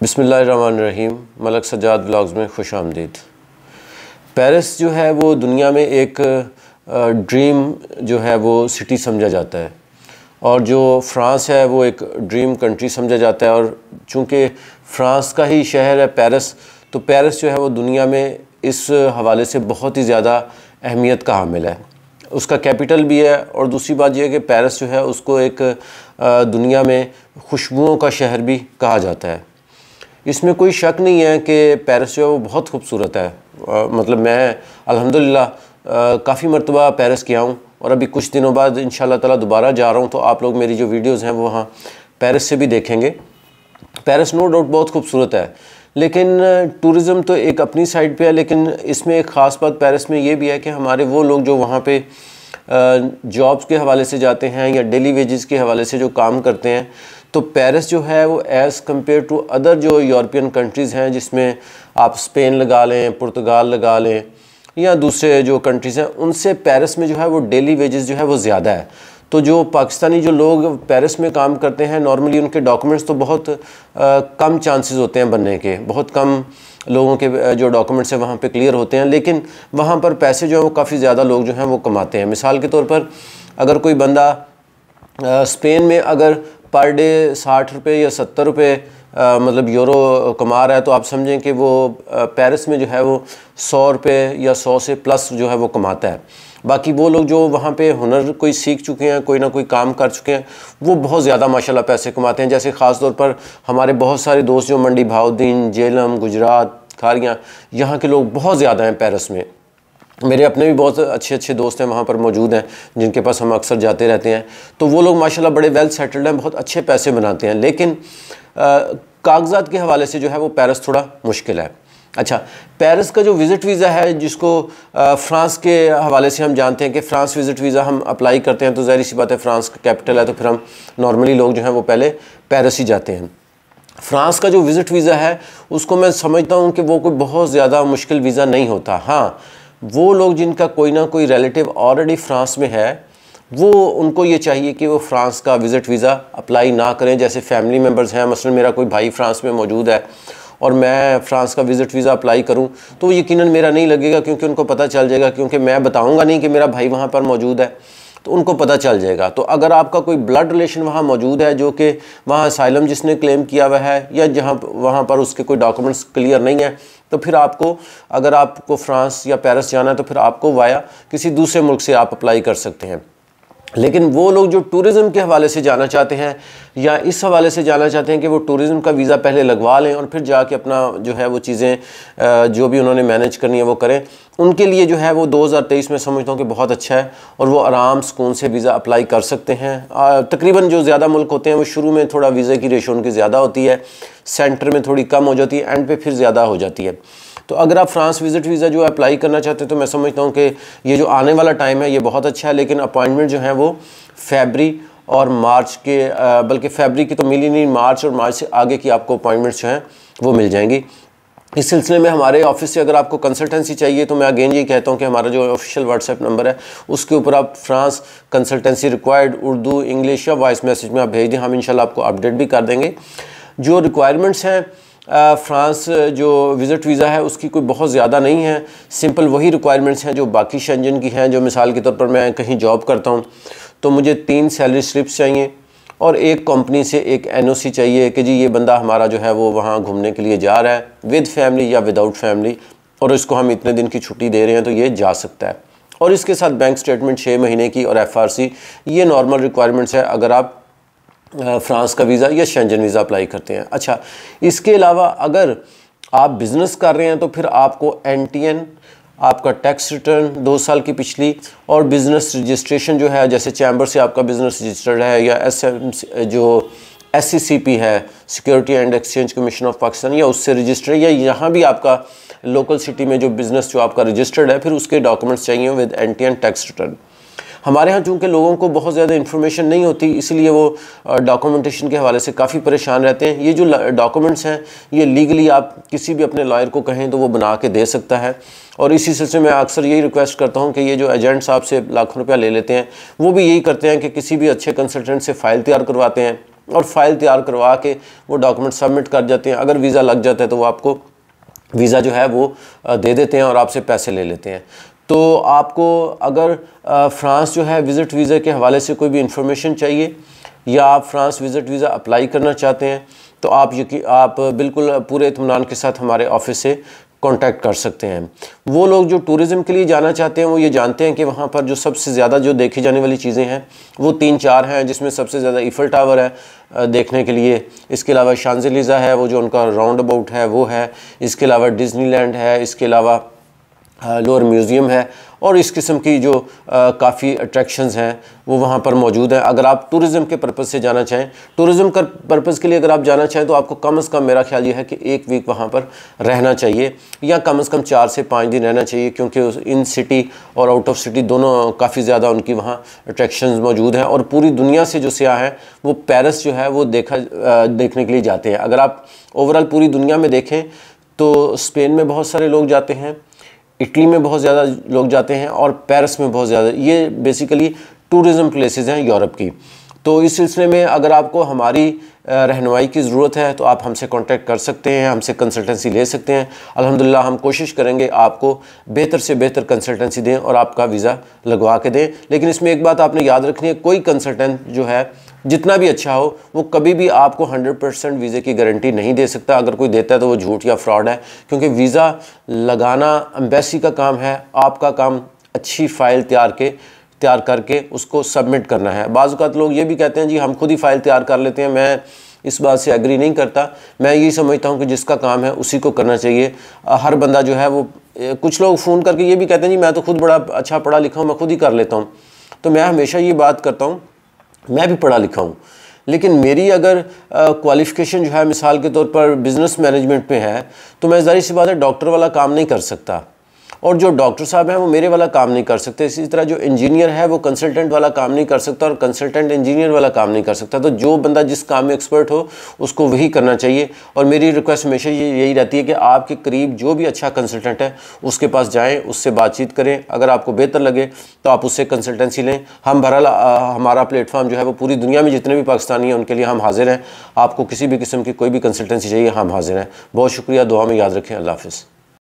बिस्मिल्लाहिर्रहमानिर्रहीम। मलक सज्जाद व्लॉग्स में खुश आमदीद। पेरिस जो है वो दुनिया में एक ड्रीम जो है वो सिटी समझा जाता है, और जो फ़्रांस है वो एक ड्रीम कंट्री समझा जाता है। और चूँकि फ़्रांस का ही शहर है पेरिस, तो पेरिस जो है वो दुनिया में इस हवाले से बहुत ही ज़्यादा अहमियत का हामिल है। उसका कैपिटल भी है, और दूसरी बात यह है कि पेरिस जो है उसको एक दुनिया में खुशबुओं का शहर भी कहा जाता है। इसमें कोई शक नहीं है कि पेरिस जो है वो बहुत खूबसूरत है। मतलब मैं अल्हम्दुलिल्लाह काफ़ी मरतबा पेरिस गया हूँ, और अभी कुछ दिनों बाद इंशाअल्लाह ताला दोबारा जा रहा हूँ, तो आप लोग मेरी जो वीडियोज़ हैं वो वहाँ पेरिस से भी देखेंगे। पेरिस नो डाउट बहुत खूबसूरत है, लेकिन टूरिज़म तो एक अपनी साइड पे है, लेकिन इसमें एक ख़ास बात पेरिस में ये भी है कि हमारे वो लोग जो वहाँ पे जॉब्स के हवाले से जाते हैं या डेली वेजेस के हवाले से जो काम करते हैं, तो पेरिस जो है वो एज़ कम्पेयर टू अदर जो यूरोपियन कंट्रीज़ हैं, जिसमें आप स्पेन लगा लें, पुर्तगाल लगा लें या दूसरे जो कंट्रीज़ हैं, उनसे पेरिस में जो है वो डेली वेजेस जो है वो ज़्यादा है। तो जो पाकिस्तानी जो लोग पेरिस में काम करते हैं, नॉर्मली उनके डॉक्यूमेंट्स तो बहुत कम चांसेस होते हैं बनने के, बहुत कम लोगों के जो डॉक्यूमेंट्स हैं वहाँ पे क्लियर होते हैं, लेकिन वहाँ पर पैसे जो हैं वो काफ़ी ज़्यादा लोग जो हैं वो कमाते हैं। मिसाल के तौर पर अगर कोई बंदा स्पेन में अगर पर डे 60 रुपये या 70 रुपये मतलब यूरो कमा रहा है, तो आप समझें कि वो पेरिस में जो है वो 100 रुपये या 100 से प्लस जो है वो कमाता है। बाकी वो लोग जो वहाँ पे हुनर कोई सीख चुके हैं, कोई ना कोई काम कर चुके हैं, वो बहुत ज़्यादा माशाल्लाह पैसे कमाते हैं। जैसे ख़ास तौर पर हमारे बहुत सारे दोस्त जो मंडी बहाउद्दीन, जेलम, गुजरात, खारियाँ, यहाँ के लोग बहुत ज़्यादा हैं पेरिस में। मेरे अपने भी बहुत अच्छे दोस्त हैं वहाँ पर मौजूद हैं, जिनके पास हम अक्सर जाते रहते हैं। तो वो लोग माशाल्लाह बड़े वेल सेटल्ड हैं, बहुत अच्छे पैसे बनाते हैं, लेकिन कागजात के हवाले से जो है वो पेरिस थोड़ा मुश्किल है। अच्छा, पेरिस का जो विज़िट वीज़ा है, जिसको फ़्रांस के हवाले से हम जानते हैं कि फ़्रांस विज़िट वीज़ा हम अप्लाई करते हैं, तो ज़ाहिर सी बात है फ़्रांस का कैपिटल है, तो फिर हम नॉर्मली लोग जो हैं वो पहले पेरिस ही जाते हैं। फ़्रांस का जो विज़िट वीज़ा है उसको मैं समझता हूँ कि वो कोई बहुत ज़्यादा मुश्किल वीज़ा नहीं होता। हाँ, वो लोग जिनका कोई ना कोई रिलेटिव ऑलरेडी फ़्रांस में है, वो उनको ये चाहिए कि वो फ़्रांस का विज़िट वीज़ा अप्लाई ना करें। जैसे फैमिली मेम्बर्स हैं, मसलन मेरा कोई भाई फ़्रांस में मौजूद है और मैं फ़्रांस का विज़िट वीज़ा अप्लाई करूं, तो वो यकीनन मेरा नहीं लगेगा, क्योंकि उनको पता चल जाएगा, क्योंकि मैं बताऊंगा नहीं कि मेरा भाई वहाँ पर मौजूद है, तो उनको पता चल जाएगा। तो अगर आपका कोई ब्लड रिलेशन वहाँ मौजूद है, जो कि वहाँ असाइलम जिसने क्लेम किया हुआ है, या जहाँ वहाँ पर उसके कोई डॉक्यूमेंट्स क्लियर नहीं है, तो फिर आपको, अगर आपको फ़्रांस या पेरिस जाना है, तो फिर आपको वाया किसी दूसरे मुल्क से आप अप्लाई कर सकते हैं। लेकिन वो लोग जो टूरिज़म के हवाले से जाना चाहते हैं, या इस हवाले से जाना चाहते हैं कि वो टूरिज़म का वीज़ा पहले लगवा लें और फिर जाके अपना जो है वो चीज़ें जो भी उन्होंने मैनेज करनी है वो करें, उनके लिए जो है वो 2023 में समझता हूँ कि बहुत अच्छा है, और वो आराम सुकून से वीज़ा अप्लाई कर सकते हैं। तकरीबन जो ज़्यादा मुल्क होते हैं वो शुरू में थोड़ा वीज़े की रेशो उनकी ज़्यादा होती है, सेंटर में थोड़ी कम हो जाती है, एंड पे फिर ज़्यादा हो जाती है। तो अगर आप फ़्रांस विज़िट वीज़ा जो अप्लाई करना चाहते हैं, तो मैं समझता हूँ कि ये जो आने वाला टाइम है ये बहुत अच्छा है, लेकिन अपॉइंटमेंट जो है वो फरवरी और मार्च के, बल्कि फरवरी की तो मिली नहीं, मार्च और मार्च से आगे की आपको अपॉइंटमेंट्स जो हैं वो मिल जाएंगी। इस सिलसिले में हमारे ऑफिस से अगर आपको कंसल्टेंसी चाहिए, तो मैं अगेन ये कहता हूँ कि हमारा जो ऑफिशियल व्हाट्सएप नंबर है उसके ऊपर आप France consultancy required Urdu, English या वॉइस मैसेज में आप भेज दें, हम इंशाल्लाह आपको अपडेट भी कर देंगे। जो रिक्वायरमेंट्स हैं फ़्रांस जो विज़िट वीज़ा है उसकी कोई बहुत ज़्यादा नहीं है, सिंपल वही रिक्वायरमेंट्स हैं जो बाकी शेंजन की हैं। जो मिसाल के तौर पर मैं कहीं जॉब करता हूँ, तो मुझे 3 सैलरी स्लिप्स चाहिए, और एक कंपनी से एक एनओसी चाहिए कि जी ये बंदा हमारा जो है वो वहाँ घूमने के लिए जा रहा है, विद फैमिली या विदाउट फैमिली, और इसको हम इतने दिन की छुट्टी दे रहे हैं, तो ये जा सकता है। और इसके साथ बैंक स्टेटमेंट 6 महीने की और FRC, ये नॉर्मल रिक्वायरमेंट्स है अगर आप फ़्रांस का वीज़ा या शेंजन वीज़ा अप्लाई करते हैं। अच्छा, इसके अलावा अगर आप बिज़नेस कर रहे हैं, तो फिर आपको NTN, आपका टैक्स रिटर्न 2 साल की पिछली, और बिज़नेस रजिस्ट्रेशन जो है, जैसे चैम्बर से आपका बिज़नेस रजिस्टर्ड है, या जो SCCP है, security and exchange commission of Pakistan, या उससे रजिस्टर्ड, या यहाँ भी आपका लोकल सिटी में जो बिज़नेस जो आपका रजिस्टर्ड है, फिर उसके डॉक्यूमेंट्स चाहिए विद NTN टैक्स रिटर्न। हमारे यहाँ चूँकि लोगों को बहुत ज़्यादा इन्फॉर्मेशन नहीं होती, इसलिए वो डॉक्यूमेंटेशन के हवाले से काफ़ी परेशान रहते हैं। ये जो डॉक्यूमेंट्स हैं ये लीगली आप किसी भी अपने लॉयर को कहें तो वो बना के दे सकता है। और इसी सिलसिले में अक्सर यही रिक्वेस्ट करता हूँ कि ये जो एजेंट साहब से लाखों रुपया ले लेते हैं, वो भी यही करते हैं कि किसी भी अच्छे कंसल्टेंट से फ़ाइल तैयार करवाते हैं, और फाइल तैयार करवा के वो डॉक्यूमेंट सबमिट कर जाते हैं। अगर वीज़ा लग जाता है तो वो आपको वीज़ा जो है वो दे देते हैं और आपसे पैसे ले लेते हैं। तो आपको अगर फ़्रांस जो है विज़िट वीज़ा के हवाले से कोई भी इंफॉर्मेशन चाहिए या आप फ़्रांस विज़िट वीज़ा अप्लाई करना चाहते हैं तो आप बिल्कुल पूरे इत्मीनान के साथ हमारे ऑफिस से कांटेक्ट कर सकते हैं। वो लोग जो टूरिज़म के लिए जाना चाहते हैं वो ये जानते हैं कि वहाँ पर जो सबसे ज़्यादा जो देखी जाने वाली चीज़ें हैं वो 3-4 हैं, जिसमें सबसे ज़्यादा ईफल टावर है देखने के लिए। इसके अलावा शांज़ेलिज़े है, वो जो उनका राउंड अबाउट है वो है। इसके अलावा डिज़नीलैंड है, इसके अलावा लोअर म्यूज़ियम है और इस किस्म की जो काफ़ी अट्रैक्शंस हैं वो वहाँ पर मौजूद हैं। अगर आप टूरिज़म के पर्पज़ से जाना चाहें, टूरिज़म का पर्पज़ के लिए अगर आप जाना चाहें तो आपको कम से कम मेरा ख्याल ये है कि 1 वीक वहाँ पर रहना चाहिए या कम से कम 4 से 5 दिन रहना चाहिए, क्योंकि इन सिटी और आउट ऑफ सिटी दोनों काफ़ी ज़्यादा उनकी वहाँ अट्रैक्शंस मौजूद हैं। और पूरी दुनिया से जो सियाह हैं वो पेरिस जो है वो देखने के लिए जाते हैं। अगर आप ओवरऑल पूरी दुनिया में देखें तो स्पेन में बहुत सारे लोग जाते हैं, इटली में बहुत ज़्यादा लोग जाते हैं और पेरिस में बहुत ज़्यादा। ये बेसिकली टूरिज़म प्लेसेस हैं यूरोप की। तो इस सिलसिले में अगर आपको हमारी रहनुमाई की ज़रूरत है तो आप हमसे कांटेक्ट कर सकते हैं, हमसे कंसल्टेंसी ले सकते हैं। अल्हम्दुलिल्लाह हम कोशिश करेंगे आपको बेहतर से बेहतर कंसल्टेंसी दें और आपका वीज़ा लगवा के दें। लेकिन इसमें एक बात आपने याद रखनी है, कोई कंसल्टेंट जो है जितना भी अच्छा हो वो कभी भी आपको 100% वीज़े की गारंटी नहीं दे सकता। अगर कोई देता है तो वो झूठ या फ्रॉड है, क्योंकि वीज़ा लगाना एम्बेसी का काम है। आपका काम अच्छी फ़ाइल तैयार करके उसको सबमिट करना है। बाज़ औक़ात लोग ये भी कहते हैं जी हम खुद ही फ़ाइल तैयार कर लेते हैं। मैं इस बात से एग्री नहीं करता। मैं यही समझता हूँ कि जिसका काम है उसी को करना चाहिए। हर बंदा जो है वो, कुछ लोग फ़ोन करके ये भी कहते हैं जी मैं तो खुद बड़ा अच्छा पढ़ा लिखा हूँ, मैं खुद ही कर लेता हूँ। तो मैं हमेशा ये बात करता हूँ, मैं भी पढ़ा लिखा हूँ, लेकिन मेरी अगर क्वालिफ़िकेशन जो है मिसाल के तौर पर बिज़नेस मैनेजमेंट में है तो मैं ज़ाहिर सी बात है डॉक्टर वाला काम नहीं कर सकता, और जो डॉक्टर साहब हैं वो मेरे वाला काम नहीं कर सकते। इसी तरह जो इंजीनियर है वो कंसल्टेंट वाला काम नहीं कर सकता और कंसल्टेंट इंजीनियर वाला काम नहीं कर सकता। तो जो बंदा जिस काम में एक्सपर्ट हो उसको वही करना चाहिए। और मेरी रिक्वेस्ट हमेशा यही रहती है कि आपके करीब जो भी अच्छा कंसल्टेंट है उसके पास जाएँ, उससे बातचीत करें। अगर आपको बेहतर लगे तो आप उससे कंसल्टेंसी लें। हम बहरहाल हमारा प्लेटफॉर्म जो है वो पूरी दुनिया में जितने भी पाकिस्तानी हैं उनके लिए हम हाजिर हैं। आपको किसी भी किस्म की कोई भी कंसल्टेंसी चाहिए हम हाजिर हैं। बहुत शुक्रिया, दुआ में याद रखें। अल्लाह हाफ़िज़।